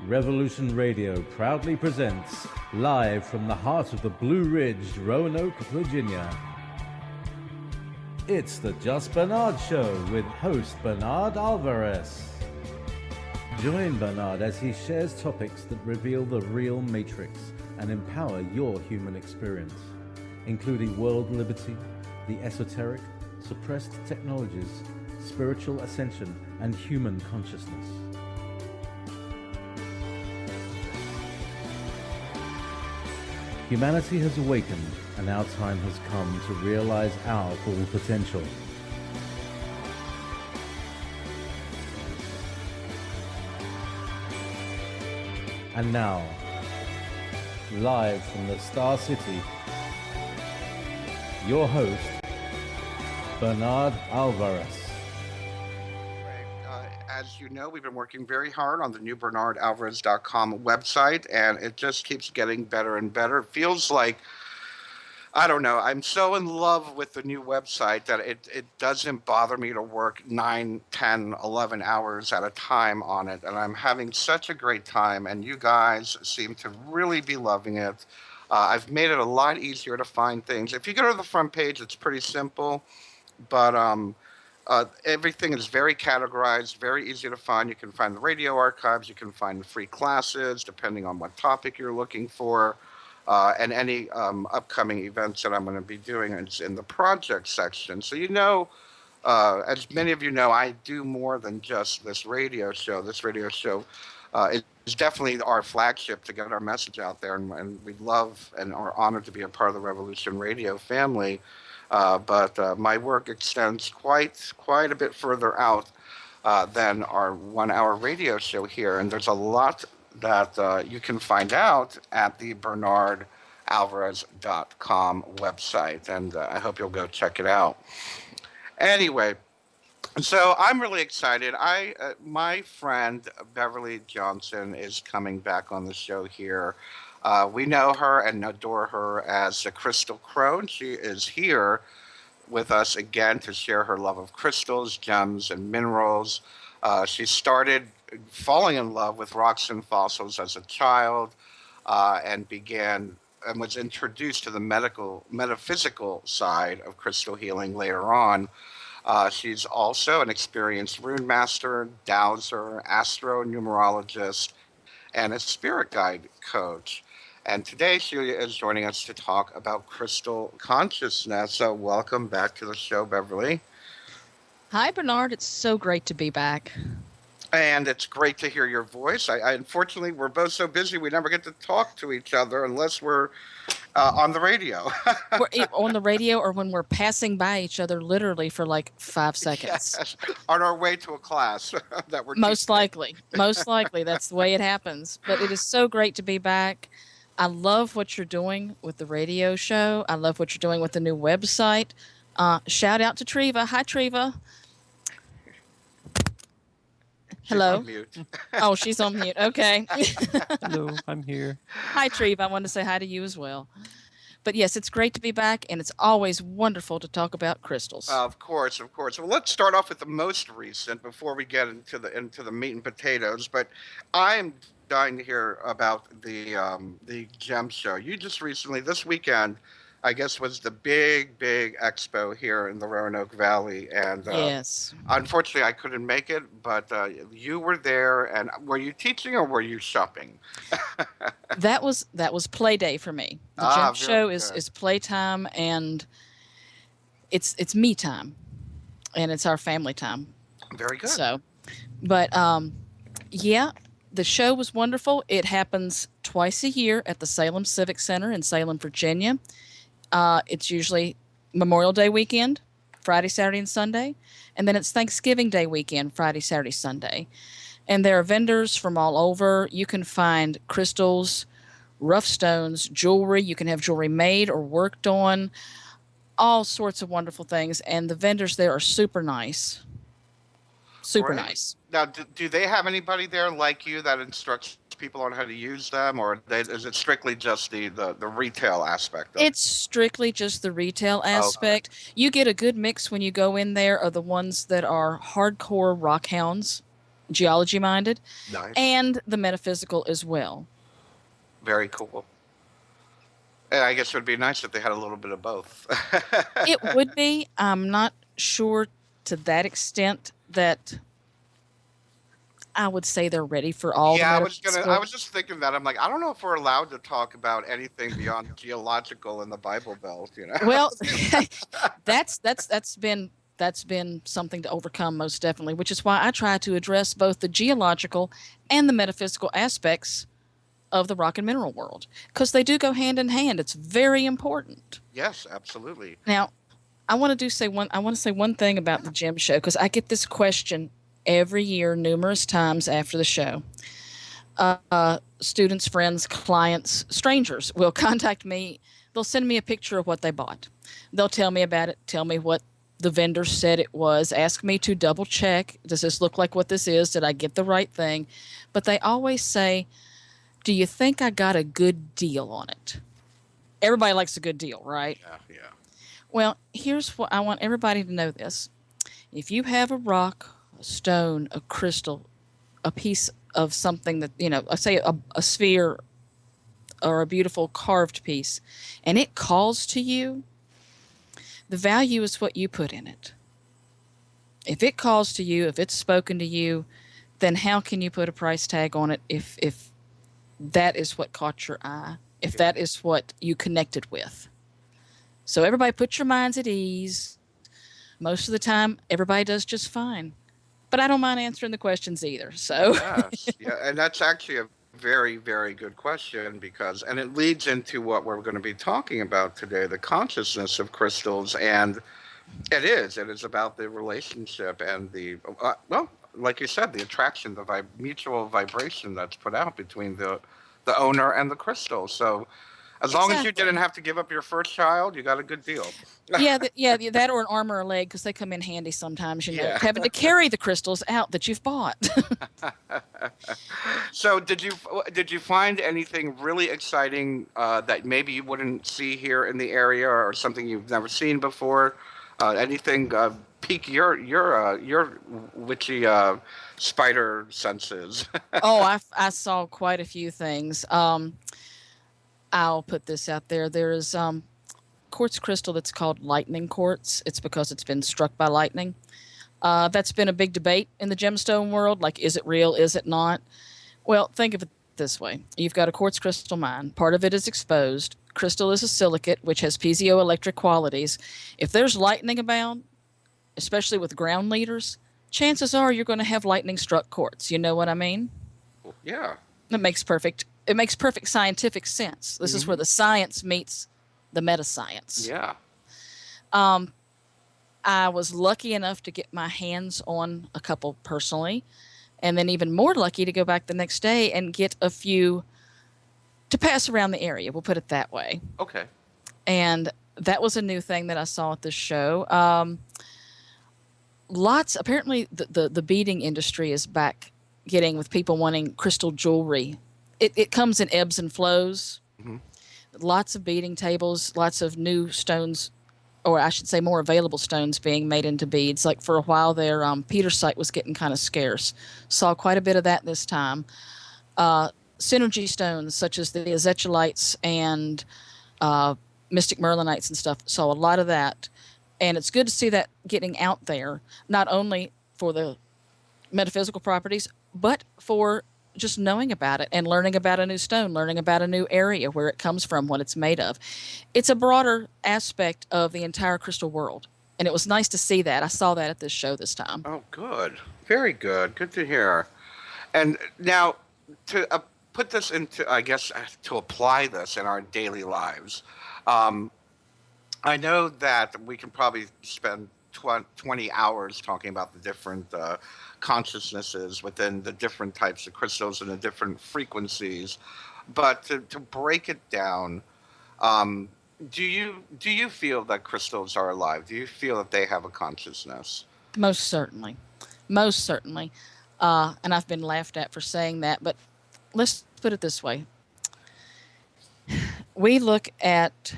Revolution Radio proudly presents, live from the heart of the Blue Ridge, Roanoke, Virginia. It's the Just Bernard Show with host Bernard Alvarez. Join Bernard as he shares topics that reveal the real matrix and empower your human experience, including world liberty, the esoteric, suppressed technologies, spiritual ascension, and human consciousness. Humanity has awakened, and our time has come to realize our full potential. And now, live from the Star City, your host, Bernard Alvarez. As you know, we've been working very hard on the new BernardAlvarez.com website, and it just keeps getting better and better. It feels like, I don't know, I'm so in love with the new website that it doesn't bother me to work 9, 10, 11 hours at a time on it, and I'm having such a great time, and you guys seem to really be loving it. I've made it a lot easier to find things. If you go to the front page, it's pretty simple, but everything is very categorized, very easy to find. You can find the radio archives, you can find the free classes, depending on what topic you're looking for, and any upcoming events that I'm going to be doing is in the project section. So as many of you know, I do more than just this radio show. This radio show is definitely our flagship to get our message out there, and we love and are honored to be a part of the Revolution Radio family. But my work extends quite a bit further out than our 1-hour radio show here. And there's a lot that you can find out at the BernardAlvarez.com website. And I hope you'll go check it out. Anyway, so I'm really excited. My friend Beverly Johnson is coming back on the show here. We know her and adore her as Crystal Crone. She is here with us again to share her love of crystals, gems, and minerals. She started falling in love with rocks and fossils as a child and was introduced to the metaphysical side of crystal healing later on. She's also an experienced rune master, dowser, astro-numerologist, and a spirit guide coach. And today she is joining us to talk about crystal consciousness. So welcome back to the show, Beverly. Hi, Bernard. It's so great to be back. And it's great to hear your voice. Unfortunately, we're both so busy we never get to talk to each other unless we're on the radio. We're on the radio or when we're passing by each other literally for like 5 seconds. Yes, on our way to a class that we're Most likely. That's the way it happens. But it is so great to be back. I love what you're doing with the radio show. I love what you're doing with the new website. Shout out to Treva. Hi, Treva. Hello. She's on mute. Oh, she's on mute. Okay. Hello, I'm here. Hi, Treva. I wanted to say hi to you as well. But yes, it's great to be back, and it's always wonderful to talk about crystals. Of course. Well, let's start off with the most recent before we get into the meat and potatoes. But I'm dying to hear about the gem show. You just recently, this weekend, I guess, was the big expo here in the Roanoke Valley. And yes. Unfortunately, I couldn't make it, but you were there. And were you teaching or were you shopping? That was play day for me. The gem show is playtime, and it's me time, and it's our family time. Very good. So, but yeah. The show was wonderful. It happens twice a year at the Salem Civic Center in Salem, Virginia. It's usually Memorial Day weekend, Friday, Saturday, and Sunday. And then it's Thanksgiving Day weekend, Friday, Saturday, Sunday. And there are vendors from all over. You can find crystals, rough stones, jewelry. You can have jewelry made or worked on, all sorts of wonderful things. And the vendors there are super nice. Super nice. Now, do they have anybody there like you that instructs people on how to use them, or is it strictly just the retail aspect of it? It's strictly just the retail aspect. Okay. You get a good mix when you go in there of the ones that are hardcore rock hounds geology minded, Nice. and the metaphysical as well. Very cool. And I guess it would be nice if they had a little bit of both. It would be. I'm not sure to that extent that I would say they're ready for all the Yeah, metaphysical. I was just thinking that. I'm like, I don't know if we're allowed to talk about anything beyond geological in the Bible Belt, you know? Well, that's been something to overcome most definitely, which is why I try to address both the geological and the metaphysical aspects of the rock and mineral world, because they do go hand in hand. It's very important. Yes, absolutely. Now, I want to say one thing about the gem show, because I get this question every year, numerous times after the show. Students, friends, clients, strangers will contact me. They'll send me a picture of what they bought. They'll tell me about it, tell me what the vendor said it was, ask me to double check. Does this look like what this is? Did I get the right thing? But they always say, do you think I got a good deal on it? Everybody likes a good deal, right? Yeah. Well, here's what I want everybody to know this. If you have a rock, a stone, a crystal, a piece of something that, say a sphere or a beautiful carved piece, and it calls to you, the value is what you put in it. If it calls to you, if it's spoken to you, then how can you put a price tag on it if that is what caught your eye, if that is what you connected with? So everybody put your minds at ease. Most of the time, everybody does just fine. But I don't mind answering the questions either. So Yes. Yeah, and that's actually a very, very good question and it leads into what we're going to be talking about today, the consciousness of crystals. And it is about the relationship and well, like you said, the attraction, the mutual vibration that's put out between the owner and the crystal. So as long as you didn't have to give up your first child, you got a good deal. yeah, that or an arm or a leg, because they come in handy sometimes, Yeah. having to carry the crystals out that you've bought. So did you find anything really exciting that maybe you wouldn't see here in the area, or something you've never seen before? Anything pique your witchy spider senses? Oh, I saw quite a few things. I'll put this out there. There is quartz crystal that's called lightning quartz. It's because it's been struck by lightning. That's been a big debate in the gemstone world. Like, is it real? Is it not? Well, think of it this way. You've got a quartz crystal mine. Part of it is exposed. Crystal is a silicate, which has piezoelectric qualities. If there's lightning about, especially with ground leaders, chances are you're going to have lightning struck quartz. You know what I mean? Yeah. It makes perfect scientific sense. This is where the science meets the meta-science. Yeah. I was lucky enough to get my hands on a couple personally, and then even more lucky to go back the next day and get a few to pass around the area. We'll put it that way. Okay. And that was a new thing that I saw at this show. Apparently the beading industry is back getting with people wanting crystal jewelry. It comes in ebbs and flows. Mm-hmm. Lots of beading tables, lots of new stones, or I should say more available stones being made into beads. Like for a while there, petersite was getting kind of scarce. Saw quite a bit of that this time. Synergy stones such as the azechalites and mystic merlinites and stuff. Saw a lot of that. And it's good to see that getting out there, not only for the metaphysical properties, but for just knowing about it and learning about a new stone, learning about a new area, where it comes from, what it's made of. It's a broader aspect of the entire crystal world. And it was nice to see that. I saw that at this show this time. Oh, good. Very good. Good to hear. And now to put this into, I guess, to apply this in our daily lives, I know that we can probably spend 20 hours talking about the different consciousnesses within the different types of crystals and the different frequencies, but to break it down, do you feel that crystals are alive? Do you feel that they have a consciousness? Most certainly. Most certainly. And I've been laughed at for saying that, but let's put it this way. We look at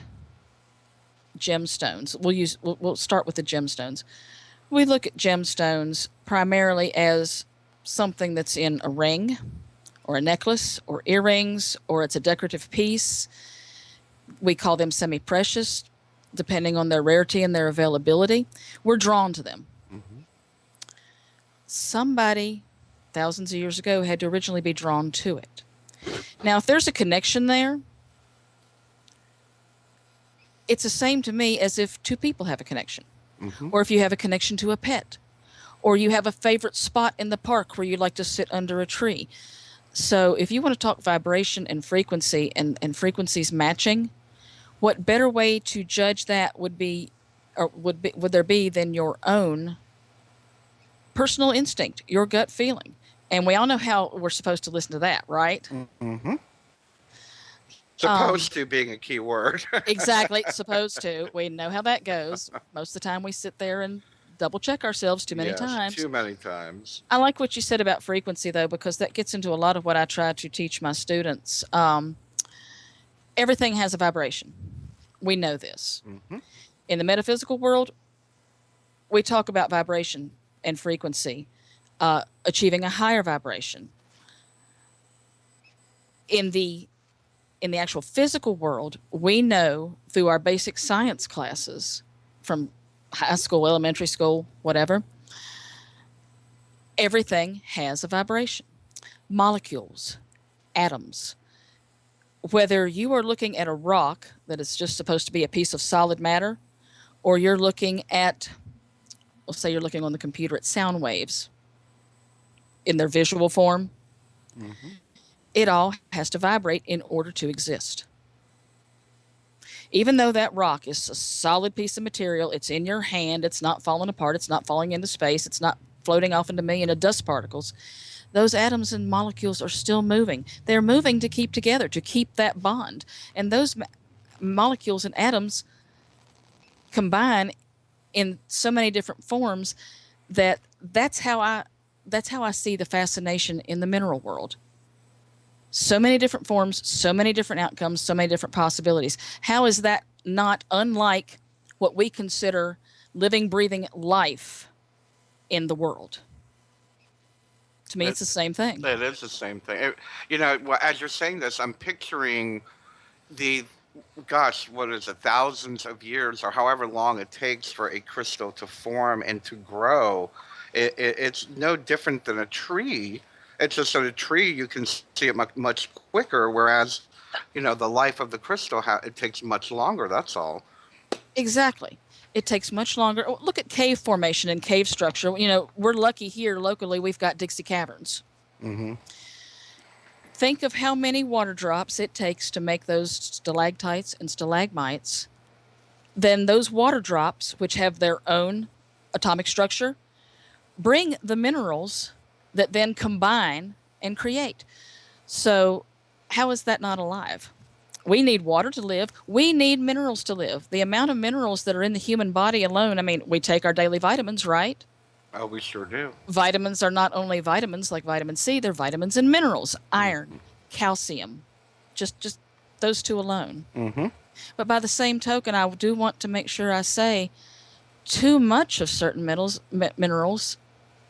gemstones. We'll start with the gemstones. We look at gemstones primarily as something that's in a ring or a necklace or earrings, or it's a decorative piece. We call them semi-precious, depending on their rarity and their availability. We're drawn to them. Mm-hmm. Somebody thousands of years ago had to originally be drawn to it. Now, if there's a connection there, it's the same to me as if two people have a connection, Mm-hmm. or if you have a connection to a pet, or you have a favorite spot in the park where you like to sit under a tree. So if you want to talk vibration and frequency and frequencies matching, what better way to judge that would there be than your own personal instinct, your gut feeling? And we all know how we're supposed to listen to that, right? Mm-hmm. Supposed to being a key word. Exactly, supposed to. We know how that goes. Most of the time we sit there and double check ourselves too many Yes, times. Too many times. I like what you said about frequency, though, because that gets into a lot of what I try to teach my students. Everything has a vibration. We know this. Mm-hmm. In the metaphysical world, we talk about vibration and frequency, achieving a higher vibration. In the actual physical world, we know through our basic science classes from high school, elementary school, whatever, everything has a vibration. Molecules, atoms. Whether you are looking at a rock that is just supposed to be a piece of solid matter, or you're looking at, let's say you're looking on the computer at sound waves in their visual form, Mm-hmm. it all has to vibrate in order to exist. Even though that rock is a solid piece of material, it's in your hand, it's not falling apart, it's not falling into space, it's not floating off into a million of dust particles, those atoms and molecules are still moving. They're moving to keep together, to keep that bond. And those molecules and atoms combine in so many different forms that's how I see the fascination in the mineral world. So many different forms, so many different outcomes, so many different possibilities. How is that not unlike what we consider living, breathing life in the world? To me, it's the same thing. It is the same thing. As you're saying this, I'm picturing what is it, thousands of years or however long it takes for a crystal to form and to grow. It's no different than a tree. It's just that a tree, you can see it much quicker, whereas, the life of the crystal, it takes much longer, that's all. Exactly. It takes much longer. Look at cave formation and cave structure. We're lucky here locally, we've got Dixie Caverns. Mm-hmm. Think of how many water drops it takes to make those stalactites and stalagmites. Then those water drops, which have their own atomic structure, bring the minerals that then combine and create. So how is that not alive? We need water to live. We need minerals to live. The amount of minerals that are in the human body alone, we take our daily vitamins, right? Oh, we sure do. Vitamins are not only vitamins like vitamin C, they're vitamins and minerals, iron, calcium, just those two alone. Mm-hmm. But by the same token, I do want to make sure I say too much of certain minerals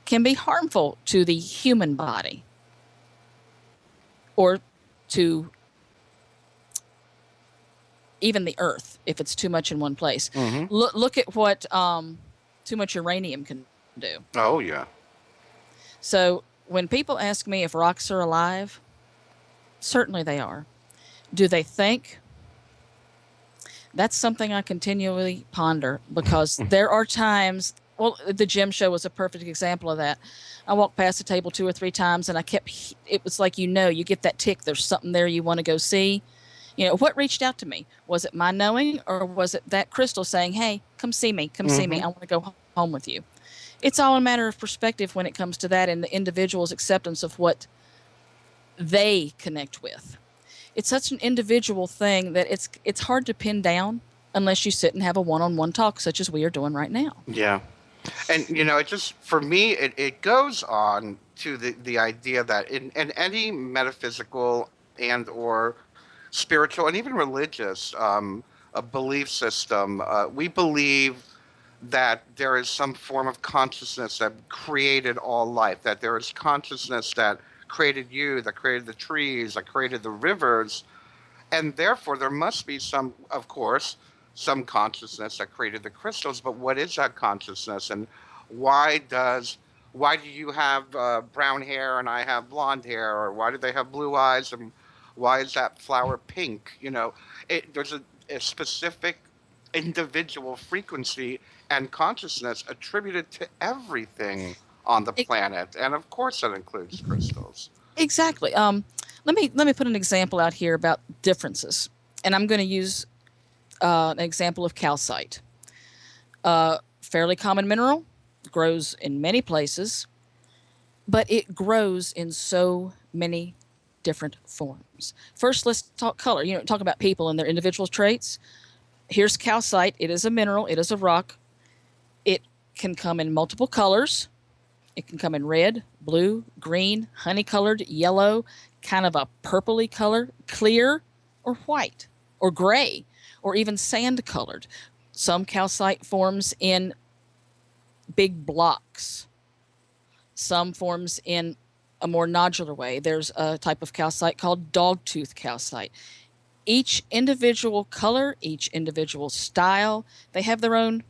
can be harmful to the human body or to even the earth if it's too much in one place. Mm-hmm. Look at what too much uranium can do. Oh, yeah. So when people ask me if rocks are alive, certainly they are. Do they think? That's something I continually ponder because there are times. Well, the gym show was a perfect example of that. I walked past the table 2 or 3 times, and it was like, you get that tick. There's something there you want to go see. What reached out to me? Was it my knowing, or was it that crystal saying, hey, come see me, see me. I want to go home with you. It's all a matter of perspective when it comes to that and the individual's acceptance of what they connect with. It's such an individual thing that it's hard to pin down unless you sit and have a one-on-one talk such as we are doing right now. Yeah. And, it just, for me, it goes on to the idea that in any metaphysical and or spiritual and even religious a belief system, we believe that there is some form of consciousness that created all life, that there is consciousness that created you, that created the trees, that created the rivers, and therefore there must be some, of course, some consciousness that created the crystals. But what is that consciousness, and why does why do you have brown hair and I have blonde hair, or why do they have blue eyes and why is that flower pink? There's a specific individual frequency and consciousness attributed to everything on the planet, and of course that includes crystals. Exactly. Let me put an example out here about differences, and I'm going to use an example of calcite. Fairly common mineral, grows in many places, but it grows in so many different forms. First, let's talk color. Talk about people and their individual traits. Here's calcite. It is a mineral. It is a rock. It can come in multiple colors. It can come in red, blue, green, honey-colored, yellow, kind of a purpley color, clear, or white, or gray, or even sand-colored. Some calcite forms in big blocks. Some forms in a more nodular way. There's a type of calcite called dogtooth calcite. Each individual color, each individual style, they have their own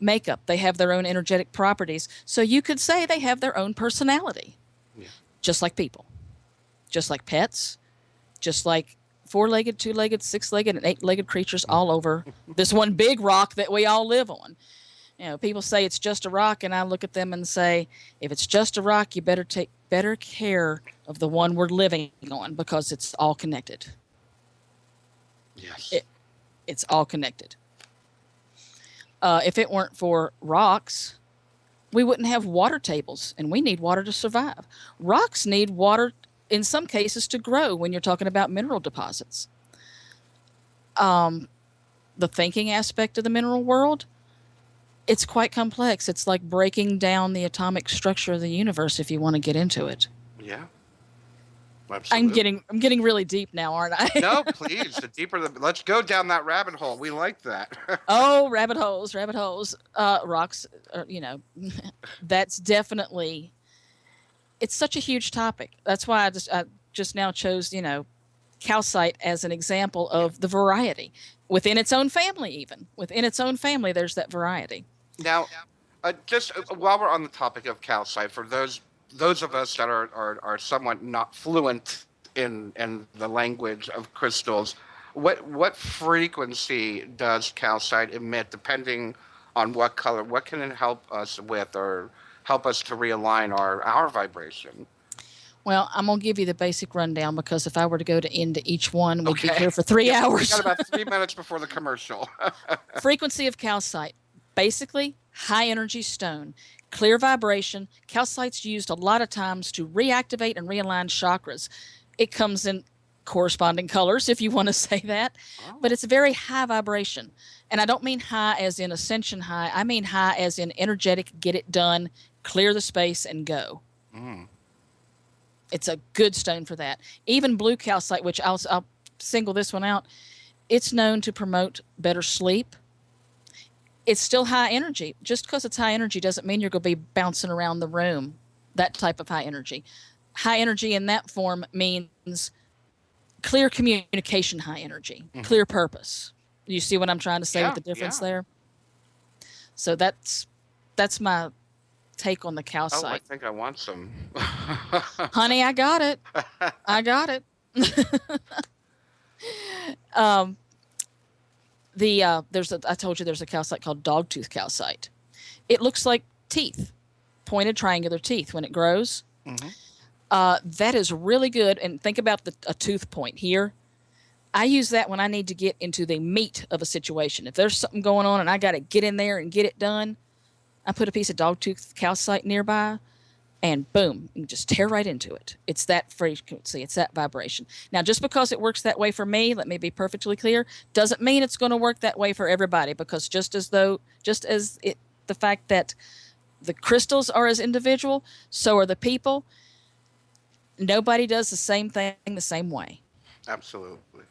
makeup. They have their own energetic properties. So you could say they have their own personality. Yeah. Just like people. Just like pets. Just like four-legged, two-legged, six-legged, and eight-legged creatures all over this one big rock that we all live on. People say it's just a rock, and I look at them and say, if it's just a rock, you better take better care of the one we're living on because it's all connected. Yes. It's all connected. If it weren't for rocks, we wouldn't have water tables, and we need water to survive. Rocks need water, in some cases, to grow when you're talking about mineral deposits. The thinking aspect of the mineral world, it's quite complex. It's like breaking down the atomic structure of the universe if you want to get into it. Yeah. Absolutely. I'm getting really deep now, aren't I? No, please. Let's go down that rabbit hole. We like that. Oh, rabbit holes. Rocks, that's definitely, it's such a huge topic. That's why I just now chose, calcite as an example of the variety within its own family. Even within its own family, there's that variety. Now, just while we're on the topic of calcite, for those of us that are somewhat not fluent in the language of crystals, what frequency does calcite emit depending on what color? What can it help us with, or help us to realign our vibration? Well, I'm going to give you the basic rundown because if I were to go into each one, we'd be here for 3 hours. We got about 3 minutes before the commercial. Frequency of calcite. Basically, high energy stone. Clear vibration. Calcite's used a lot of times to reactivate and realign chakras. It comes in corresponding colors, if you want to say that. Oh. But it's very high vibration. And I don't mean high as in ascension high. I mean high as in energetic, get it done, clear the space, and go. Mm. It's a good stone for that. Even blue calcite, which I'll single this one out, it's known to promote better sleep. It's still high energy. Just because it's high energy doesn't mean you're going to be bouncing around the room, that type of high energy. High energy in that form means clear communication, high energy, clear purpose. You see what I'm trying to say with the difference there? So that's my take on the calcite. Oh, I think I want some. Honey, I got it. I got it. I told you there's a calcite called dogtooth calcite. It looks like teeth, pointed triangular teeth when it grows. Mm-hmm. That is really good. And think about a tooth point here. I use that when I need to get into the meat of a situation. If there's something going on and I got to get in there and get it done, I put a piece of dogtooth calcite nearby, and boom, you just tear right into it. It's that frequency. It's that vibration. Now, just because it works that way for me, let me be perfectly clear, doesn't mean it's going to work that way for everybody, because just as the fact that the crystals are as individual, so are the people. Nobody does the same thing the same way. Absolutely.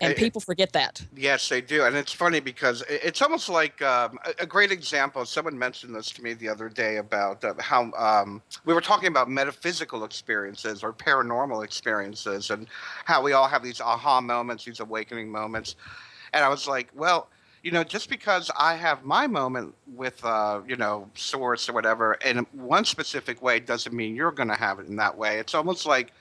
And people forget that. Yes, they do. And it's funny because it's almost like a great example. Someone mentioned this to me the other day about how we were talking about metaphysical experiences or paranormal experiences and how we all have these aha moments, these awakening moments. And I was like, well, just because I have my moment with, source or whatever in one specific way doesn't mean you're going to have it in that way. It's almost like,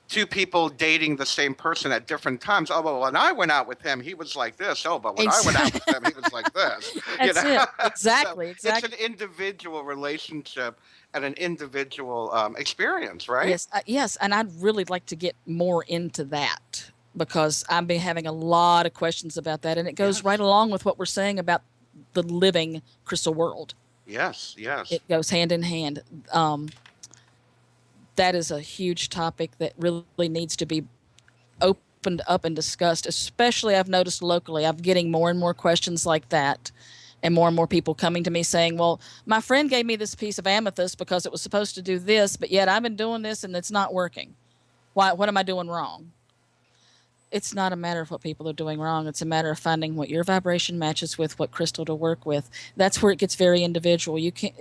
two people dating the same person at different times. Oh, well, when I went out with him, he was like this. Oh, but when I went out with him, he was like this. That's it. Exactly. So it's an individual relationship and an individual experience, right? Yes. Yes. And I'd really like to get more into that because I've been having a lot of questions about that. And it goes right along with what we're saying about the living crystal world. Yes. It goes hand in hand. That is a huge topic that really needs to be opened up and discussed, especially I've noticed locally. I'm getting more and more questions like that and more people coming to me saying, well, my friend gave me this piece of amethyst because it was supposed to do this, but yet I've been doing this and it's not working. Why? What am I doing wrong? It's not a matter of what people are doing wrong. It's a matter of finding what your vibration matches with what crystal to work with. That's where it gets very individual. You can't,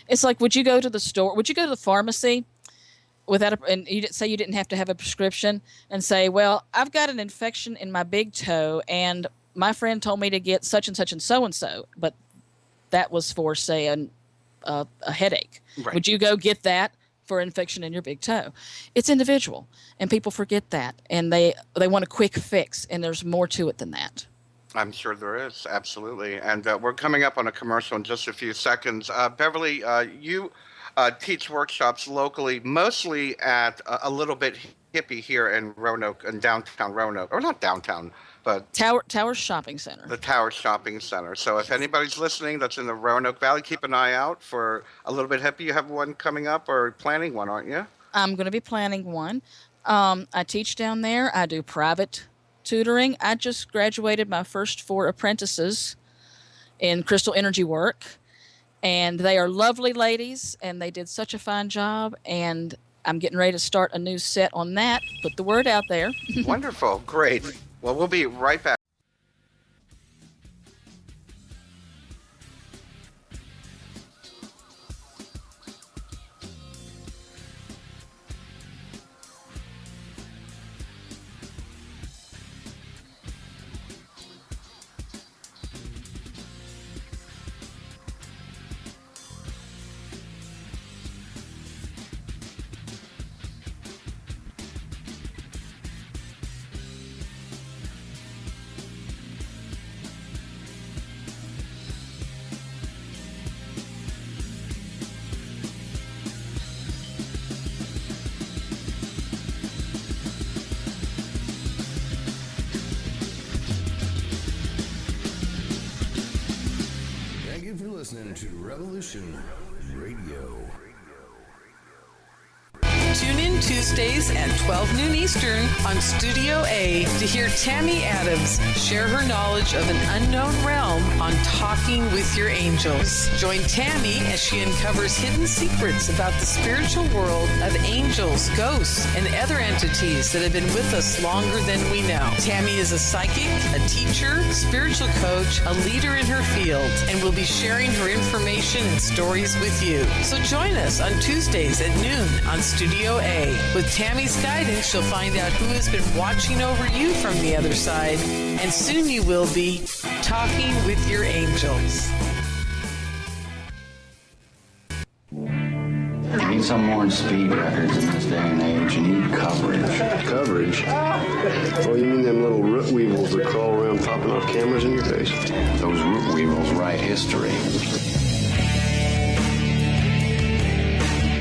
it's like, would you go to the store? Would you go to the pharmacy? And you say you didn't have to have a prescription and say, well, I've got an infection in my big toe and my friend told me to get such and such and so, but that was for, say, a headache. Right. Would you go get that for infection in your big toe? It's individual, and people forget that, and they want a quick fix, and there's more to it than that. I'm sure there is, absolutely. And we're coming up on a commercial in just a few seconds. Beverly, you teach workshops locally, mostly at a little bit hippie here in Roanoke, in downtown Roanoke, or not downtown, but Tower Shopping Center. The Tower Shopping Center. So if anybody's listening that's in the Roanoke Valley, keep an eye out for a little bit hippie. You have one coming up or planning one, aren't you? I'm going to be planning one. I teach down there. I do private tutoring. I just graduated my first 4 apprentices in crystal energy work. And they are lovely ladies, and they did such a fine job. And I'm getting ready to start a new set on that. Put the word out there. Wonderful. Great. Well, we'll be right back. Listening to Revolution Radio. Tune in Tuesdays at 12 noon Eastern on Studio A to hear Tammy Adams share her knowledge of an unknown realm on Talking with Your Angels. Join Tammy as she uncovers hidden secrets about the spiritual world of angels, ghosts, and other entities that have been with us longer than we know. Tammy is a psychic, a teacher, spiritual coach, a leader in her field, and will be sharing her information and stories with you. So join us on Tuesdays at noon on Studio A. With Tammy's guidance, you'll find out who has been watching over you from the other side, and soon you will be talking with your angels. You need some more than speed records in this day and age. You need coverage. Coverage? Oh, you mean them little root weevils that crawl around popping off cameras in your face? Those root weevils write history.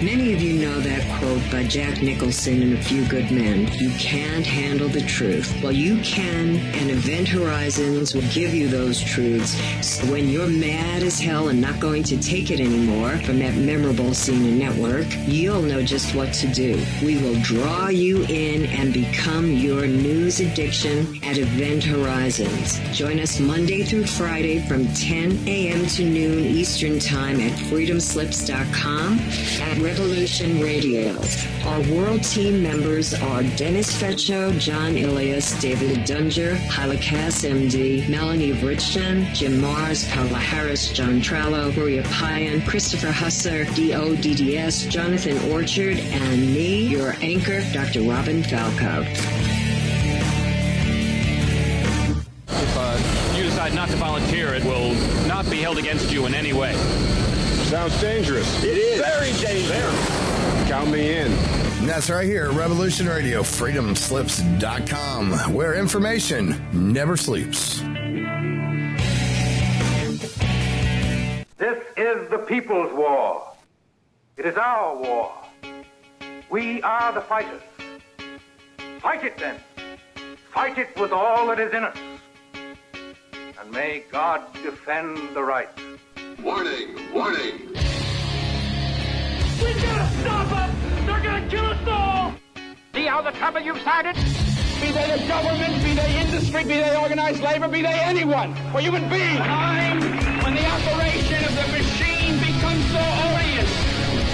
Many of you know that quote by Jack Nicholson in A Few Good Men. You can't handle the truth. Well, you can, and Event Horizons will give you those truths. So when you're mad as hell and not going to take it anymore from that memorable scene network, you'll know just what to do. We will draw you in and become your news addiction at Event Horizons. Join us Monday through Friday from 10 a.m. to noon Eastern Time at freedomslips.com, at Revolution Radio. Our world team members are Dennis Fetcho, John Ilias, David Dunger, Halakas MD, Melanie Vrichton, Jim Mars, Paula Harris, John Trallo, Maria Payan, Christopher Husser, DODDS, Jonathan Orchard, and me, your anchor, Dr. Robin Falco. If you decide not to volunteer, it will not be held against you in any way. Sounds dangerous. It is. Very dangerous. Count me in. And that's right here at Revolution Radio, freedomslips.com, where information never sleeps. This is the people's war. It is our war. We are the fighters. Fight it then. Fight it with all that is in us. And may God defend the right. Warning! Warning! We gotta stop them! They're gonna kill us all! See how the trouble you've started? Be they the government, be they industry, be they organized labor, be they anyone, or human beings. Time when the operation of the machine becomes so odious,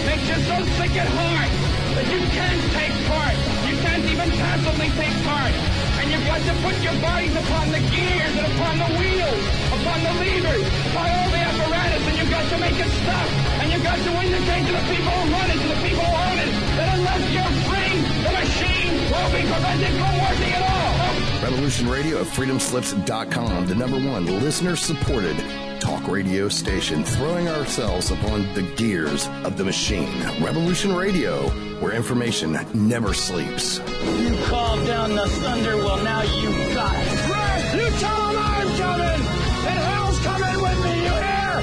makes you so sick at heart that you can't take part. You can't even passively take part. And you've got to put your bodies upon the gears and upon the wheels, upon the levers, upon all the apparatus, and you've got to make it stop. And you've got to indicate to the people who run it, to the people who own it, that unless you're free, the machine will be prevented from working at all. Revolution Radio at freedomslips.com, the #1 listener-supported talk radio station, throwing ourselves upon the gears of the machine. Revolution Radio, where information never sleeps. You called down the thunder, well now you got it. Right! You tell them I'm coming! And hell's coming with me, you hear?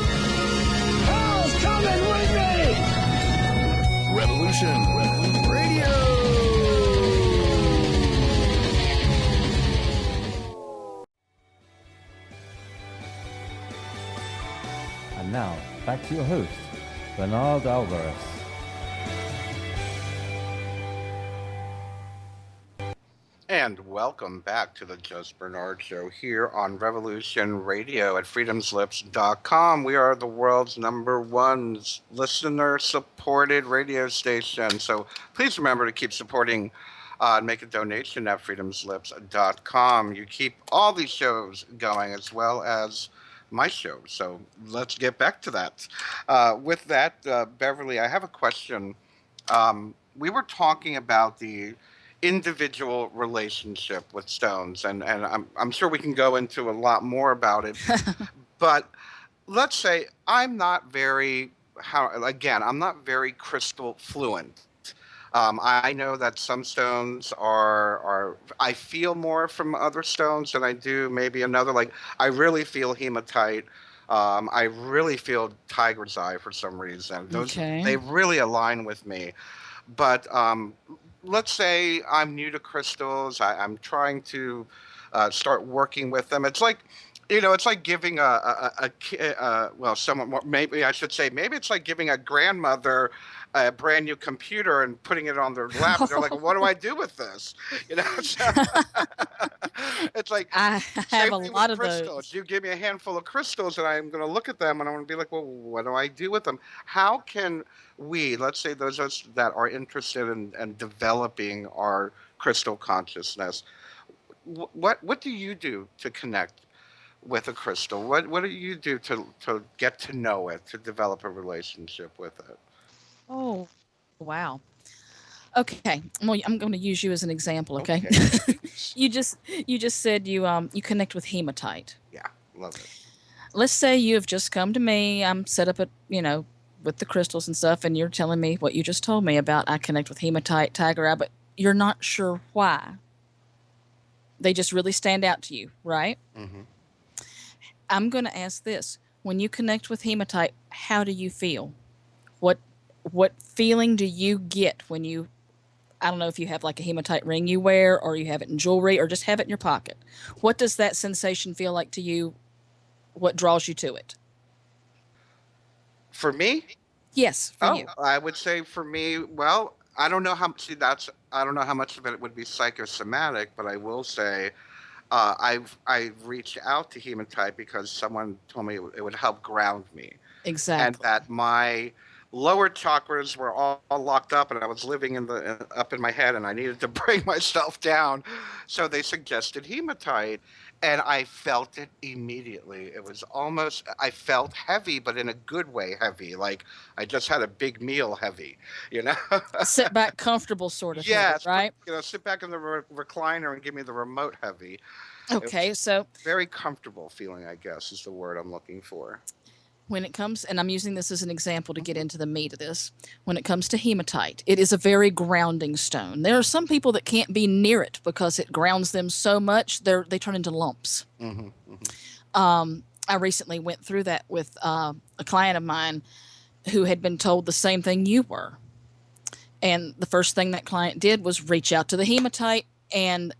Hell's coming with me! Revolution Radio! And now, back to your host, Bernard Alvarez. And welcome back to the Just Bernard Show here on Revolution Radio at freedomslips.com. We are the world's #1 listener-supported radio station. So please remember to keep supporting and make a donation at freedomslips.com. You keep all these shows going as well as my show. So let's get back to that. With that, Beverly, I have a question. We were talking about the individual relationship with stones, and I'm sure we can go into a lot more about it. But let's say I'm not very crystal fluent. I know that some stones are I feel more from other stones than I do maybe another. Like I really feel hematite. I really feel tiger's eye for some reason. They really align with me. But let's say I'm new to crystals. I'm trying to start working with them. It's like, it's like giving maybe I should say, maybe it's like giving a grandmother a brand new computer and putting it on their lap. And they're like, what do I do with this? So, it's like, I have a lot of crystals. those. You give me a handful of crystals and I'm going to look at them and I'm going to be like, well, what do I do with them? How can we, let's say those of us that are interested in developing our crystal consciousness, what do you do to connect with a crystal? What do you do to get to know it, to develop a relationship with it? Oh, wow. Okay. Well, I'm going to use you as an example. Okay. you just said you connect with hematite. Yeah, love it. Let's say you have just come to me. I'm set up at with the crystals and stuff, and you're telling me what you just told me about. I connect with hematite, tiger eye, but you're not sure why. They just really stand out to you, right? Mm-hmm. I'm going to ask this: when you connect with hematite, how do you feel? What feeling do you get when you, I don't know if you have like a hematite ring you wear or you have it in jewelry or just have it in your pocket. What does that sensation feel like to you? What draws you to it? For me? Yes, for you. I would say for me, well, I don't know how much of it would be psychosomatic, but I will say I've reached out to hematite because someone told me it would help ground me. Exactly. And that my lower chakras were all locked up, and I was living up in my head, and I needed to bring myself down. So they suggested hematite, and I felt it immediately. It was almost, I felt heavy, but in a good way heavy, like I just had a big meal heavy, you know? Sit back comfortable sort of Yes, heavy, right? you know, sit back in the recliner and give me the remote heavy. Okay, so very comfortable feeling, I guess, is the word I'm looking for. When it comes, and I'm using this as an example to get into the meat of this, when it comes to hematite, it is a very grounding stone. There are some people that can't be near it because it grounds them so much, they turn into lumps. Mm-hmm, mm-hmm. I recently went through that with a client of mine who had been told the same thing you were. And the first thing that client did was reach out to the hematite, and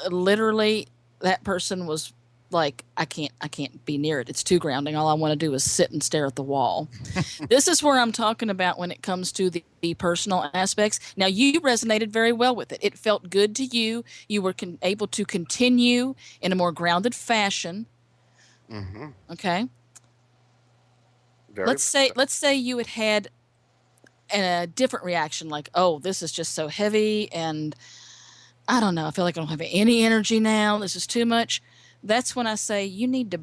literally that person was like, I can't be near it. It's too grounding. All I want to do is sit and stare at the wall. This is where I'm talking about when it comes to the personal aspects. Now, you resonated very well with it. It felt good to you. You were able to continue in a more grounded fashion. Mm-hmm. Okay. Very let's say you had a different reaction, like, oh, this is just so heavy, and I don't know, I feel like I don't have any energy now. This is too much. That's when I say you need to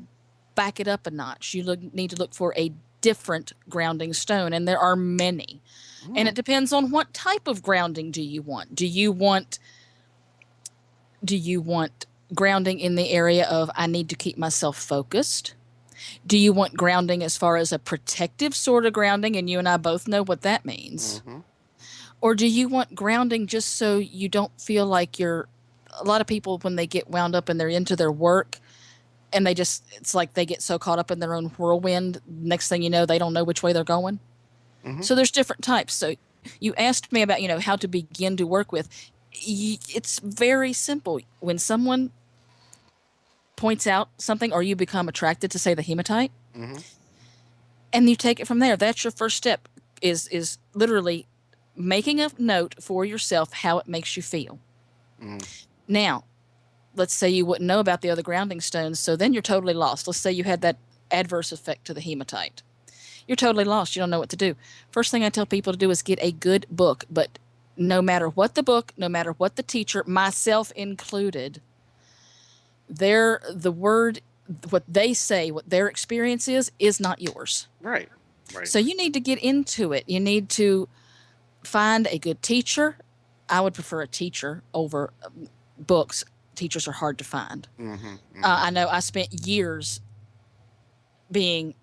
back it up a notch. You need to look for a different grounding stone, and there are many. And it depends on what type of grounding do you want. Do you want grounding in the area of I need to keep myself focused? Do you want grounding as far as a protective sort of grounding, and you and I both know what that means? Mm-hmm. Or do you want grounding just so you don't feel like a lot of people, when they get wound up and they're into their work, and it's like they get so caught up in their own whirlwind, next thing you know, they don't know which way they're going. Mm-hmm. So there's different types. So you asked me about, how to begin to work with. It's very simple. When someone points out something, or you become attracted to, say, the hematite, mm-hmm. and you take it from there. That's your first step, is literally making a note for yourself how it makes you feel. Mm. Now, let's say you wouldn't know about the other grounding stones, so then you're totally lost. Let's say you had that adverse effect to the hematite. You're totally lost. You don't know what to do. First thing I tell people to do is get a good book, but no matter what the book, no matter what the teacher, myself included, what they say, what their experience is not yours. Right. So you need to get into it. You need to find a good teacher. I would prefer a teacher over books. Teachers are hard to find. Mm-hmm, mm-hmm. I know I spent years being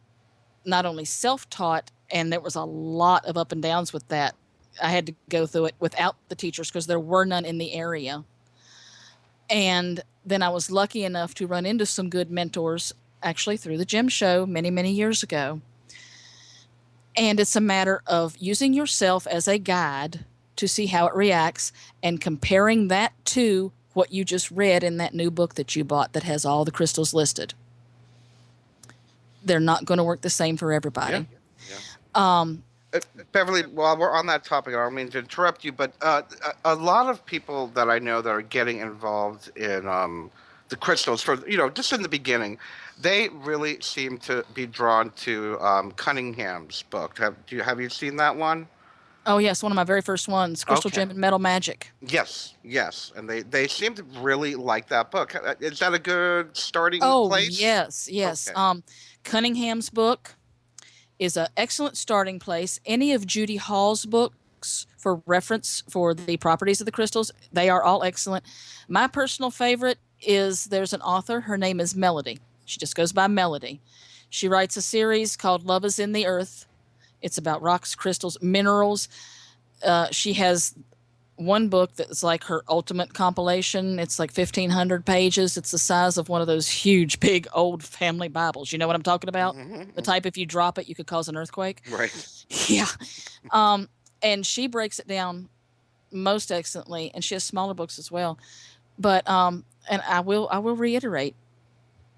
not only self-taught, and there was a lot of up and downs with that. I had to go through it without the teachers because there were none in the area. And then I was lucky enough to run into some good mentors, actually through the gym show many, many years ago. And it's a matter of using yourself as a guide to see how it reacts, and comparing that to what you just read in that new book that you bought that has all the crystals listed. They're not going to work the same for everybody. Yeah. Beverly, while we're on that topic, I don't mean to interrupt you, but a lot of people that I know that are getting involved in the crystals, just in the beginning, they really seem to be drawn to Cunningham's book. Have you seen that one? Oh, yes, one of my very first ones, Crystal Gem and Metal Magic. Yes, and they seem to really like that book. Is that a good starting place? Yes. Okay. Cunningham's book is an excellent starting place. Any of Judy Hall's books for reference for the properties of the crystals, they are all excellent. My personal favorite is, there's an author, her name is Melody. She just goes by Melody. She writes a series called Love is in the Earth. It's about rocks, crystals, minerals. She has one book that's like her ultimate compilation. It's like 1,500 pages. It's the size of one of those huge, big, old family Bibles. You know what I'm talking about? Mm-hmm. The type, if you drop it, you could cause an earthquake. Right. Yeah. And she breaks it down most excellently, and she has smaller books as well. But and I will reiterate,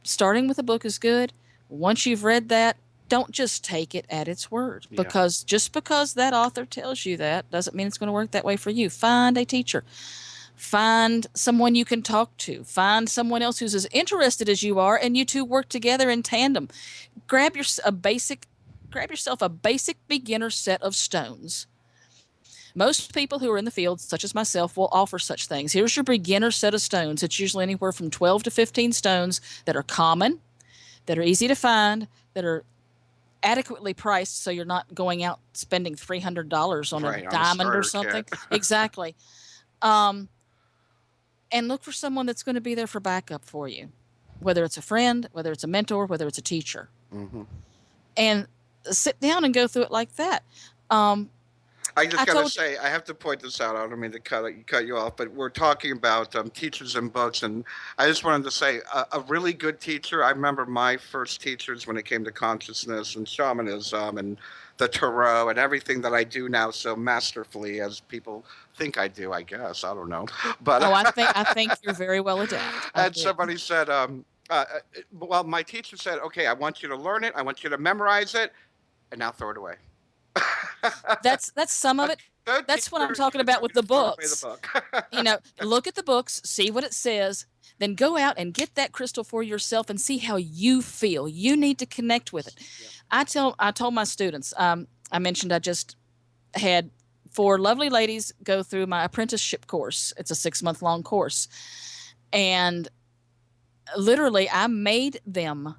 starting with a book is good. Once you've read that, don't just take it at its word, because just because that author tells you that doesn't mean it's going to work that way for you. Find a teacher. Find someone you can talk to. Find someone else who's as interested as you are, and you two work together in tandem. Grab a basic grab yourself a basic beginner set of stones. Most people who are in the field, such as myself, will offer such things. Here's your beginner set of stones. It's usually anywhere from 12 to 15 stones that are common, that are easy to find, that are adequately priced, so you're not going out spending $300 on a diamond or something. Exactly. And look for someone that's going to be there for backup for you, whether it's a friend, whether it's a mentor, whether it's a teacher. Mm-hmm. And sit down and go through it like that. I just got to say, I have to point this out. I don't mean to cut you off, but we're talking about teachers and books, and I just wanted to say a really good teacher. I remember my first teachers when it came to consciousness and shamanism and the tarot and everything that I do now so masterfully, as people think I do. I guess I don't know, but I think you're very well adapted. And somebody said, well, my teacher said, okay, I want you to learn it, I want you to memorize it, and now throw it away. That's some of it. That's what I'm talking about with the books. Look at the books, see what it says, then go out and get that crystal for yourself and see how you feel. You need to connect with it. Yeah. I told my students, I mentioned I just had 4 lovely ladies go through my apprenticeship course. It's a 6-month long course. And literally I made them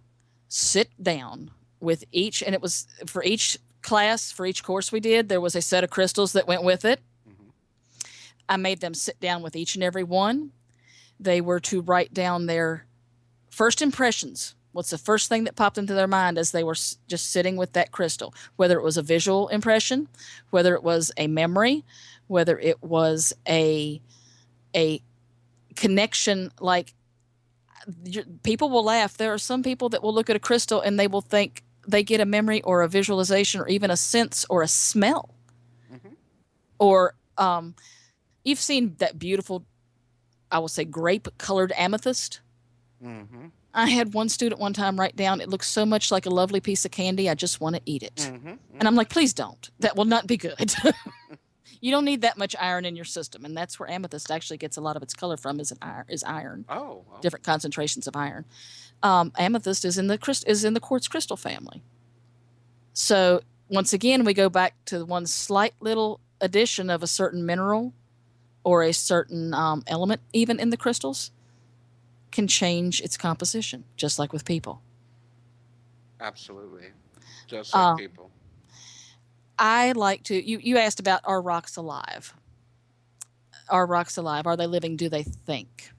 sit down with each, and it was for each class, for each course we did, there was a set of crystals that went with it. Mm-hmm. I made them sit down with each and every one. They were to write down their first impressions. What's the first thing that popped into their mind as they were just sitting with that crystal, whether it was a visual impression, whether it was a memory, whether it was a connection. Like, people will laugh. There are some people that will look at a crystal and they will think they get a memory or a visualization or even a sense or a smell. Mm-hmm. Or you've seen that beautiful, I will say, grape-colored amethyst. Mm-hmm. I had one student one time write down, it looks so much like a lovely piece of candy, I just want to eat it. Mm-hmm. Mm-hmm. And I'm like, please don't. That will not be good. You don't need that much iron in your system, and that's where amethyst actually gets a lot of its color from, is iron. Oh. Different concentrations of iron. Amethyst is in the quartz crystal family. So once again, we go back to one slight little addition of a certain mineral or a certain element, even in the crystals, can change its composition, just like with people. Absolutely, just like people. I like to. You asked about, are rocks alive? Are rocks alive? Are they living? Do they think?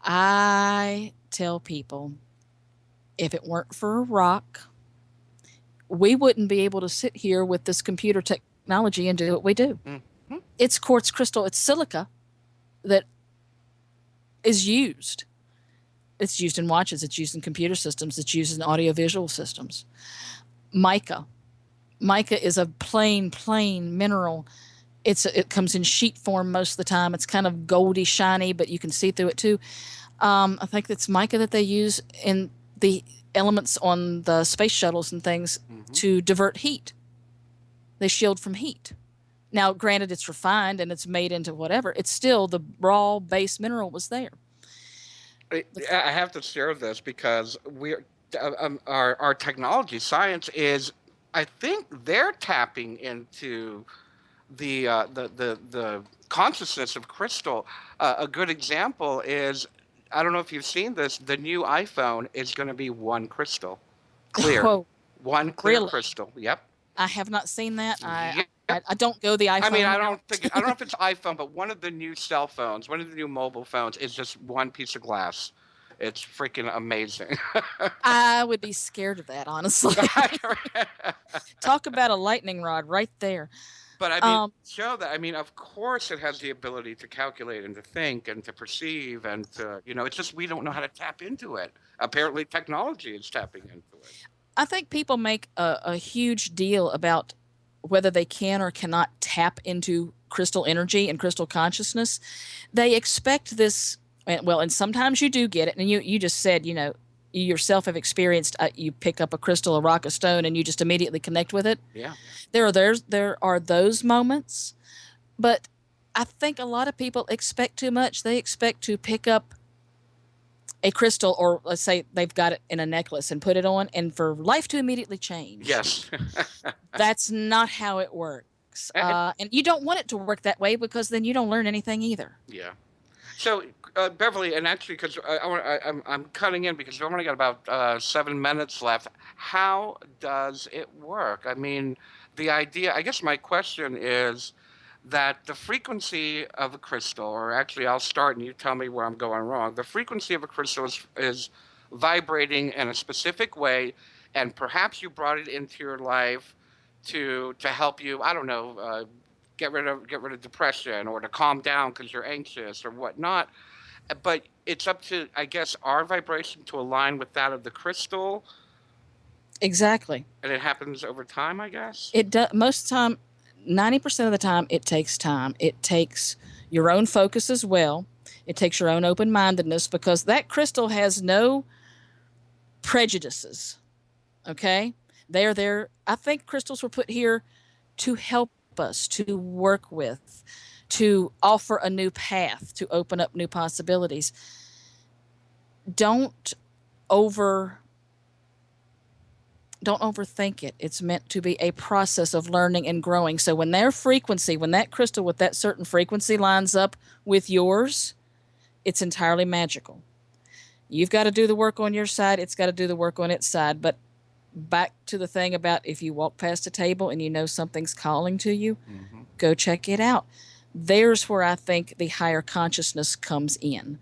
I tell people, if it weren't for a rock, we wouldn't be able to sit here with this computer technology and do what we do. Mm-hmm. It's quartz crystal, it's silica that is used. It's used in watches, it's used in computer systems, it's used in audiovisual systems. Mica is a plain mineral. It comes in sheet form most of the time. It's kind of goldy, shiny, but you can see through it too. I think it's mica that they use in the elements on the space shuttles and things to divert heat. They shield from heat. Now, granted, it's refined and it's made into whatever. It's still the raw base mineral was there. I have to share this because our technology, science is, I think they're tapping into the consciousness of crystal. A good example is, I don't know if you've seen this, the new iPhone is going to be one crystal, clear. Whoa. One clear Really? Crystal. Yep. I have not seen that. I don't go the iPhone. I mean, I don't know if it's iPhone, but one of the new cell phones, one of the new mobile phones is just one piece of glass. It's freaking amazing. I would be scared of that, honestly. Talk about a lightning rod right there. But I mean, show that. I mean, of course, it has the ability to calculate and to think and to perceive and to, it's just we don't know how to tap into it. Apparently, technology is tapping into it. I think people make a huge deal about whether they can or cannot tap into crystal energy and crystal consciousness. They expect this. Well, and sometimes you do get it. And you just said, you yourself have experienced, you pick up a crystal, a rock, a stone, and you just immediately connect with it. Yeah. There are those moments. But I think a lot of people expect too much. They expect to pick up a crystal, or let's say they've got it in a necklace and put it on, and for life to immediately change. Yes. That's not how it works. And you don't want it to work that way, because then you don't learn anything either. Yeah. So, Beverly, and actually, because I'm cutting in because we've only got about 7 minutes left. How does it work? I mean, the idea, I guess my question is that the frequency of a crystal, or actually I'll start and you tell me where I'm going wrong. The frequency of a crystal is vibrating in a specific way, and perhaps you brought it into your life to help you, I don't know, get rid of depression, or to calm down because you're anxious or whatnot. But it's up to, I guess, our vibration to align with that of the crystal. Exactly. And it happens over time, I guess? It does. Most of the time, 90% of the time, it takes time. It takes your own focus as well. It takes your own open-mindedness, because that crystal has no prejudices, okay? They are there. I think crystals were put here to help us, to work with, to offer a new path, to open up new possibilities. Don't overthink it. It's meant to be a process of learning and growing. So when their frequency, when that crystal with that certain frequency lines up with yours, it's entirely magical. You've got to do the work on your side. It's got to do the work on its side. But back to the thing about if you walk past a table and you know something's calling to you, go check it out. There's where I think the higher consciousness comes in.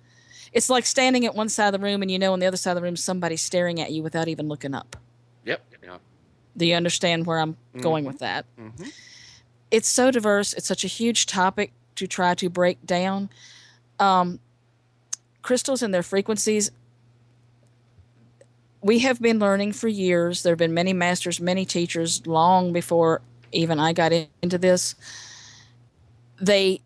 It's like standing at one side of the room and you know on the other side of the room somebody's staring at you without even looking up. Yep. Yeah. Do you understand where I'm going with that? It's so diverse. It's such a huge topic to try to break down. Crystals and their frequencies, we have been learning for years. There have been many masters, many teachers, long before even I got into this. They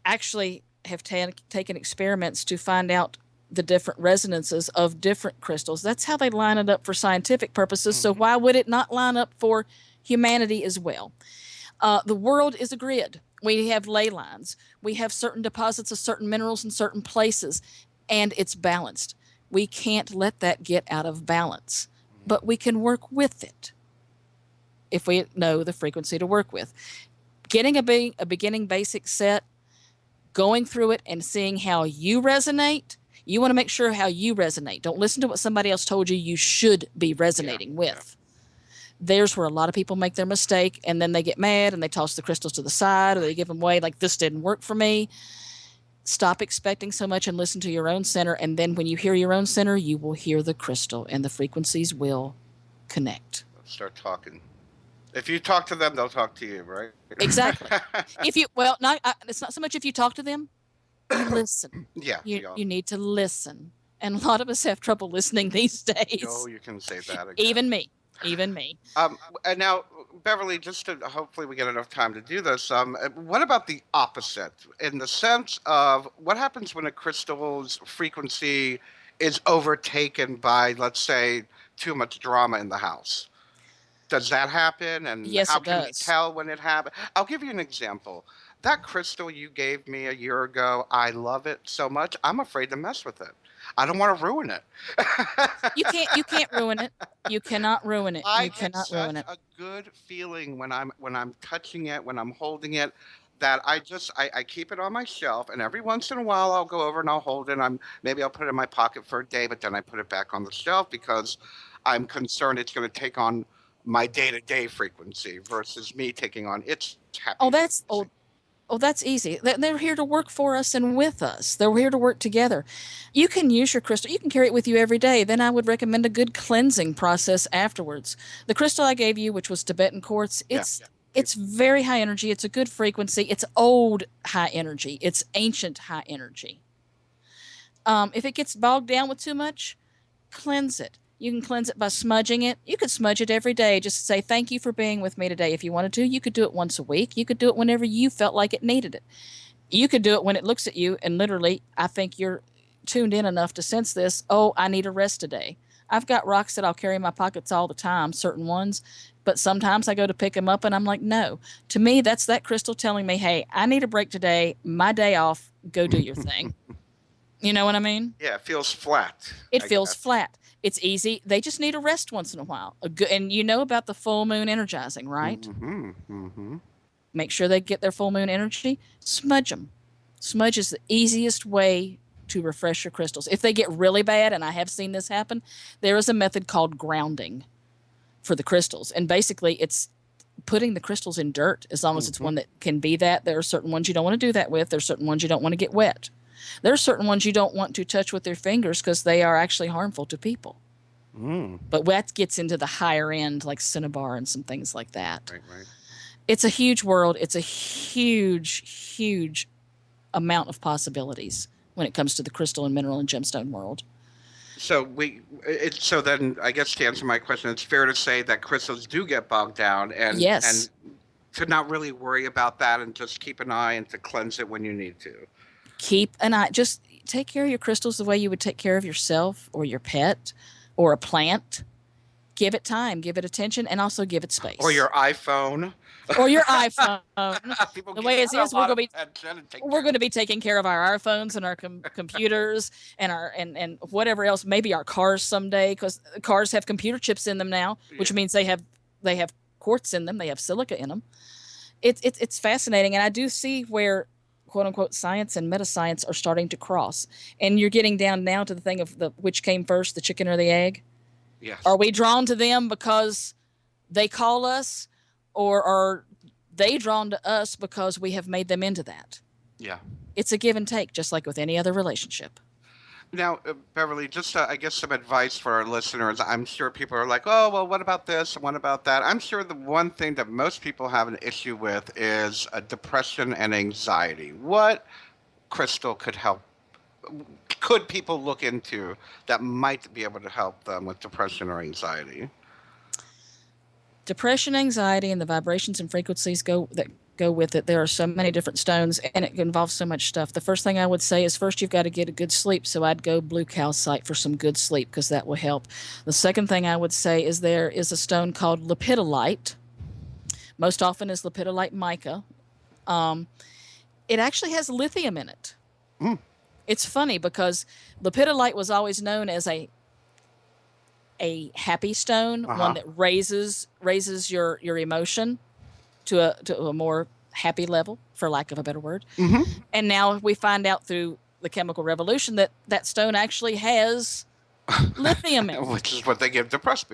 actually have taken experiments to find out the different resonances of different crystals. That's how they line it up for scientific purposes. So why would it not line up for humanity as well? The world is a grid. We have ley lines. We have certain deposits of certain minerals in certain places, and it's balanced. We can't let that get out of balance, but we can work with it if we know the frequency to work with. Getting a beginning basic set, going through it and seeing how you resonate. You want to make sure how you resonate. Don't listen to what somebody else told you you should be resonating with. There's where a lot of people make their mistake, and then they get mad and they toss the crystals to the side, or they give them away like, this didn't work for me. Stop expecting so much and listen to your own center, and then when you hear your own center, you will hear the crystal, and the frequencies will connect. Start talking. If you talk to them, they'll talk to you, right? Exactly. It's not so much if you talk to them, you listen. Yeah. You need to listen. And a lot of us have trouble listening these days. Oh, you can say that again. Even me. And now, Beverly, just to hopefully we get enough time to do this, what about the opposite? In the sense of what happens when a crystal's frequency is overtaken by, let's say, too much drama in the house? Does that happen? And yes, how it can does. we tell when it happens? I'll give you an example. That crystal you gave me a year ago, I love it so much, I'm afraid to mess with it. I don't want to ruin it. You can't ruin it. You cannot ruin it. I You cannot ruin it. a good feeling when I'm touching it, when I'm holding it, that I keep it on my shelf, and every once in a while I'll go over and I'll hold it. Maybe I'll put it in my pocket for a day, but then I put it back on the shelf because I'm concerned it's going to take on my day-to-day frequency versus me taking on its happy frequency. That's easy. They're here to work for us and with us. They're here to work together. You can use your crystal. You can carry it with you every day. Then I would recommend a good cleansing process afterwards. The crystal I gave you, which was Tibetan quartz, it's very high energy. It's a good frequency. It's old high energy. It's ancient high energy. If it gets bogged down with too much, cleanse it. You can cleanse it by smudging it. You could smudge it every day. Just say, thank you for being with me today. If you wanted to, you could do it once a week. You could do it whenever you felt like it needed it. You could do it when it looks at you and literally, I think you're tuned in enough to sense this. Oh, I need a rest today. I've got rocks that I'll carry in my pockets all the time, certain ones, but sometimes I go to pick them up and I'm like, no. To me, that's that crystal telling me, hey, I need a break today. My day off. Go do your thing. You know what I mean? Yeah, it feels flat. It feels flat. It's easy. They just need a rest once in a while. And you know about the full moon energizing, right? Mm-hmm. Mm-hmm. Make sure they get their full moon energy. Smudge them. Smudge is the easiest way to refresh your crystals. If they get really bad, and I have seen this happen, there is a method called grounding for the crystals. And basically, it's putting the crystals in dirt, as long as it's one that can be that. There are certain ones you don't want to do that with. There are certain ones you don't want to get wet. There are certain ones you don't want to touch with your fingers because they are actually harmful to people. But that gets into the higher end, like cinnabar and some things like that. Right. It's a huge world. It's a huge, huge amount of possibilities when it comes to the crystal and mineral and gemstone world. So so then I guess to answer my question, it's fair to say that crystals do get bogged down, and yes, and to not really worry about that and just keep an eye and to cleanse it when you need to. Keep an eye. Just take care of your crystals the way you would take care of yourself or your pet or a plant. Give it time, give it attention, and also give it space. Or your iPhone. Or your iPhone. The way it is, we're going to be taking care of our iPhones and our computers and and whatever else. Maybe our cars someday, because cars have computer chips in them now, which means they have quartz in them. They have silica in them. It's fascinating, and I do see where quote unquote science and metascience are starting to cross, and you're getting down now to the thing of which came first, the chicken or the egg. Yes. Are we drawn to them because they call us? Or are they drawn to us because we have made them into that? Yeah. It's a give and take, just like with any other relationship. Now, Beverly, just I guess some advice for our listeners. I'm sure people are like, oh, well, what about this and what about that? I'm sure the one thing that most people have an issue with is depression and anxiety. What crystal could people look into that might be able to help them with depression or anxiety? Depression, anxiety, and the vibrations and frequencies that go with it. There are so many different stones, and it involves so much stuff. The first thing I would say is first you've got to get a good sleep, so I'd go blue calcite for some good sleep because that will help. The second thing I would say is there is a stone called lepidolite. Most often is lepidolite mica. It actually has lithium in it. It's funny because lepidolite was always known as a happy stone, one that raises your emotion to a more happy level, for lack of a better word. And now we find out through the chemical revolution that stone actually has lithium in it. Which is what they give depressed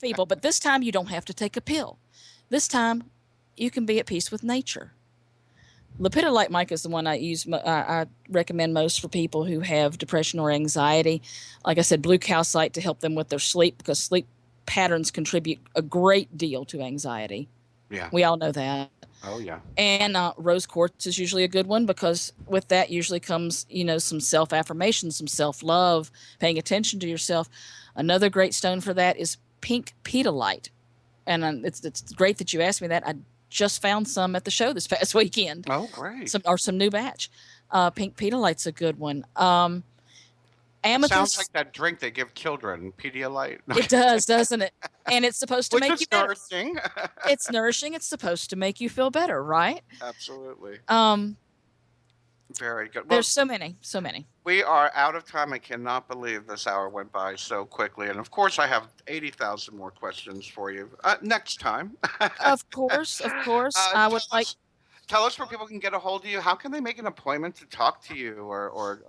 people. But this time you don't have to take a pill. This time you can be at peace with nature. Lepidolite mica is the one I use. I recommend most for people who have depression or anxiety. Like I said, blue calcite to help them with their sleep, because sleep patterns contribute a great deal to anxiety. Yeah, we all know that. Oh yeah. And rose quartz is usually a good one, because with that usually comes some self-affirmation, some self-love, paying attention to yourself. Another great stone for that is pink pedalite, and it's great that you asked me that. I just found some at the show this past weekend. Oh, great. Some new batch. Pink pedalite's a good one. Amethyst. It sounds like that drink they give children, Pedialyte. It does, doesn't it? And it's supposed to make you better. Nourishing. It's nourishing. It's supposed to make you feel better, right? Absolutely. Very good. Well, there's so many. We are out of time. I cannot believe this hour went by so quickly. And of course, I have 80,000 more questions for you next time. Of course. I would like. Tell us where people can get a hold of you. How can they make an appointment to talk to you or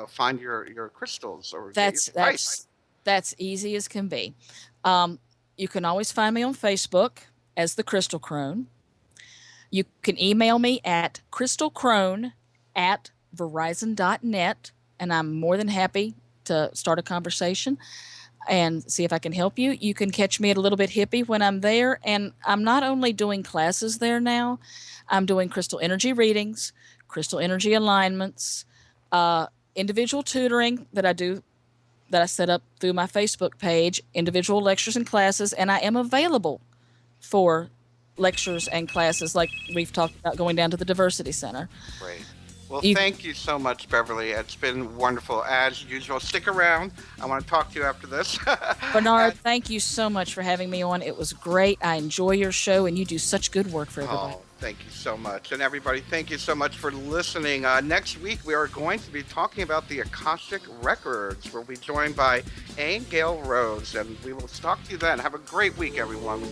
find your crystals? Or that's easy as can be. You can always find me on Facebook as the Crystal Crone. You can email me at crystalcrone@verizon.net, and I'm more than happy to start a conversation and see if I can help you. You can catch me at a Little Bit Hippie when I'm there, and I'm not only doing classes there now, I'm doing crystal energy readings, crystal energy alignments, individual tutoring that I set up through my Facebook page, individual lectures and classes, and I am available for lectures and classes like we've talked about going down to the Diversity Center. Great. Well, thank you so much, Beverly. It's been wonderful. As usual, stick around. I want to talk to you after this. Bernard, thank you so much for having me on. It was great. I enjoy your show, and you do such good work for everybody. Oh, Thank you so much. And everybody, thank you so much for listening. Next week, we are going to be talking about the Akashic Records. We'll be joined by Anne Gail Rose, and we will talk to you then. Have a great week, everyone.